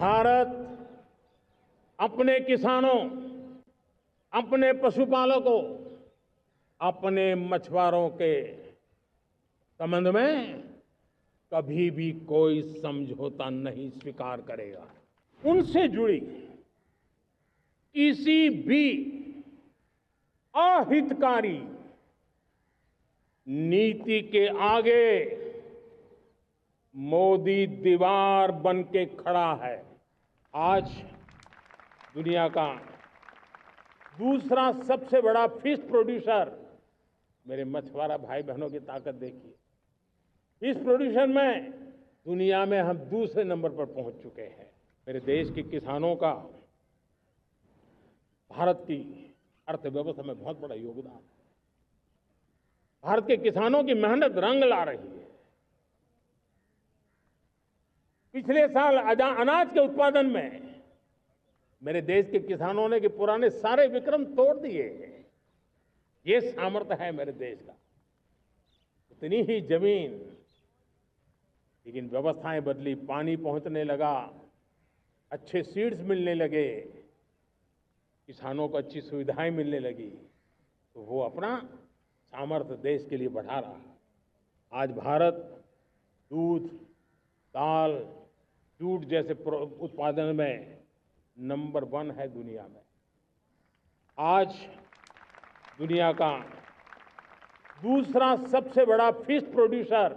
भारत अपने किसानों, अपने पशुपालकों, अपने मछुआरों के संबंध में कभी भी कोई समझौता नहीं स्वीकार करेगा। उनसे जुड़ी किसी भी अहितकारी नीति के आगे मोदी दीवार बन के खड़ा है। आज दुनिया का दूसरा सबसे बड़ा फिश प्रोड्यूसर, मेरे मछुआरा भाई बहनों की ताकत देखिए। फिश प्रोड्यूसर में दुनिया में हम दूसरे नंबर पर पहुंच चुके हैं। मेरे देश के किसानों का भारत की अर्थव्यवस्था में बहुत बड़ा योगदान है। भारत के किसानों की मेहनत रंग ला रही है। पिछले साल अनाज के उत्पादन में मेरे देश के किसानों ने कि पुराने सारे विक्रम तोड़ दिए हैं। ये सामर्थ्य है मेरे देश का। इतनी ही जमीन, लेकिन व्यवस्थाएं बदली, पानी पहुंचने लगा, अच्छे सीड्स मिलने लगे, किसानों को अच्छी सुविधाएं मिलने लगी, तो वो अपना सामर्थ्य देश के लिए बढ़ा रहा है। आज भारत दूध, दाल, जूट जैसे उत्पादन में नंबर 1 है दुनिया में। आज दुनिया का दूसरा सबसे बड़ा फिश प्रोड्यूसर,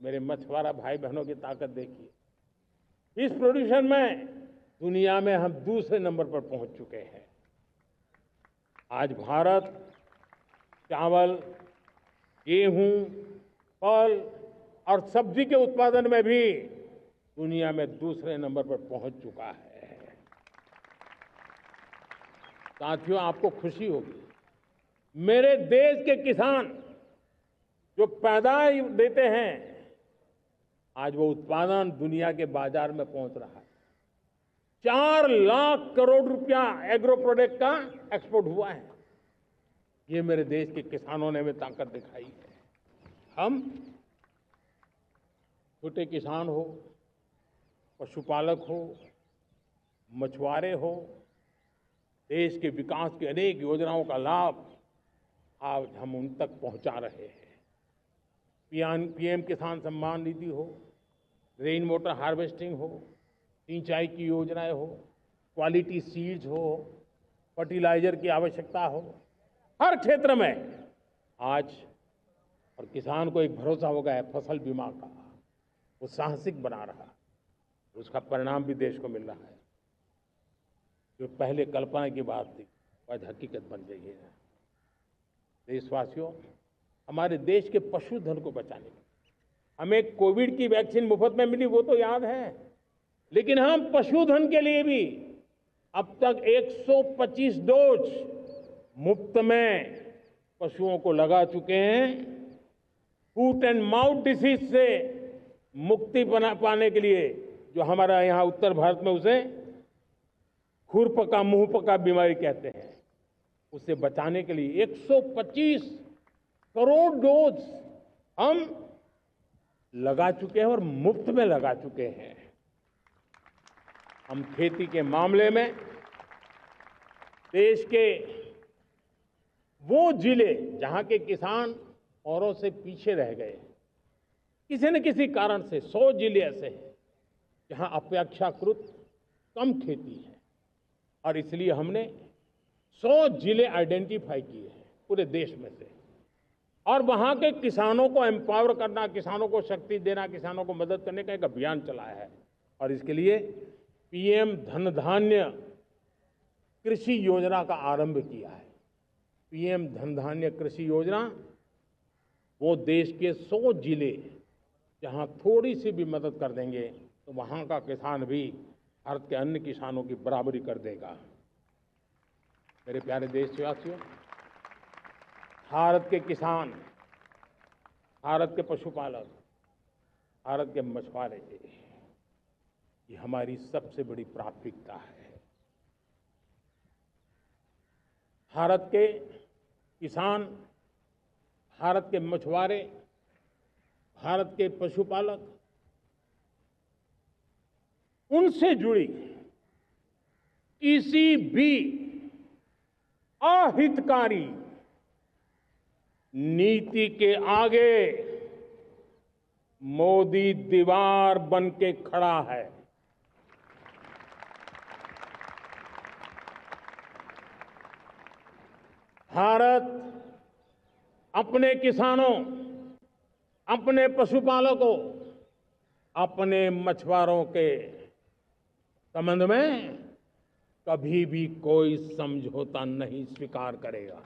मेरे मछुआरा भाई बहनों की ताकत देखिए। फिश प्रोड्यूसन में दुनिया में हम दूसरे नंबर पर पहुंच चुके हैं। आज भारत चावल, गेहूं, फल और सब्जी के उत्पादन में भी दुनिया में दूसरे नंबर पर पहुंच चुका है। साथियों, आपको खुशी होगी, मेरे देश के किसान जो पैदावार देते हैं, आज वो उत्पादन दुनिया के बाजार में पहुंच रहा है। 4 लाख करोड़ रुपया एग्रो प्रोडक्ट का एक्सपोर्ट हुआ है। ये मेरे देश के किसानों ने हमें ताकत दिखाई है। हम छोटे किसान हो, पशुपालक हो, मछुआरे हो, देश के विकास की अनेक योजनाओं का लाभ आज हम उन तक पहुंचा रहे हैं। पीएम किसान सम्मान निधि हो, रेन वाटर हार्वेस्टिंग हो, सिंचाई की योजनाएं हो, क्वालिटी सीड्स हो, फर्टिलाइजर की आवश्यकता हो, हर क्षेत्र में आज और किसान को एक भरोसा हो गया है फसल बीमा का। वो साहसिक बना रहा, उसका परिणाम भी देश को मिल रहा है। जो पहले कल्पना की बात थी आज हकीकत बन गई है। देशवासियों, हमारे देश के पशुधन को बचाने के हमें कोविड की वैक्सीन मुफ्त में मिली, वो तो याद है, लेकिन हम पशुधन के लिए भी अब तक 125 डोज मुफ्त में पशुओं को लगा चुके हैं। फूट एंड माउथ डिसीज से मुक्ति पाने के लिए, जो हमारा यहाँ उत्तर भारत में उसे खुरपका मुंहपका बीमारी कहते हैं, उसे बचाने के लिए 125 करोड़ डोज हम लगा चुके हैं और मुफ्त में लगा चुके हैं। हम खेती के मामले में देश के वो जिले जहां के किसान औरों से पीछे रह गए, किसी न किसी कारण से 100 जिले ऐसे हैं जहां अपेक्षाकृत कम खेती है, और इसलिए हमने 100 जिले आइडेंटिफाई किए हैं पूरे देश में से, और वहां के किसानों को एम्पावर करना, किसानों को शक्ति देना, किसानों को मदद करने का एक अभियान चलाया है। और इसके लिए पीएम धन धान्य कृषि योजना का आरंभ किया है। पीएम धन धान्य कृषि योजना वो देश के 100 जिले जहां थोड़ी सी भी मदद कर देंगे तो वहां का किसान भी भारत के अन्य किसानों की बराबरी कर देगा। मेरे प्यारे देशवासियों, भारत के किसान, भारत के पशुपालक, भारत के मछुआरे, ये हमारी सबसे बड़ी प्राथमिकता है। भारत के किसान, भारत के मछुआरे, भारत के पशुपालक उनसे जुड़ी किसी भी अहितकारी नीति के आगे मोदी दीवार बन के खड़ा है। भारत अपने किसानों, अपने पशुपालकों, अपने मछुआरों के संबंध में कभी भी कोई समझौता नहीं स्वीकार करेगा।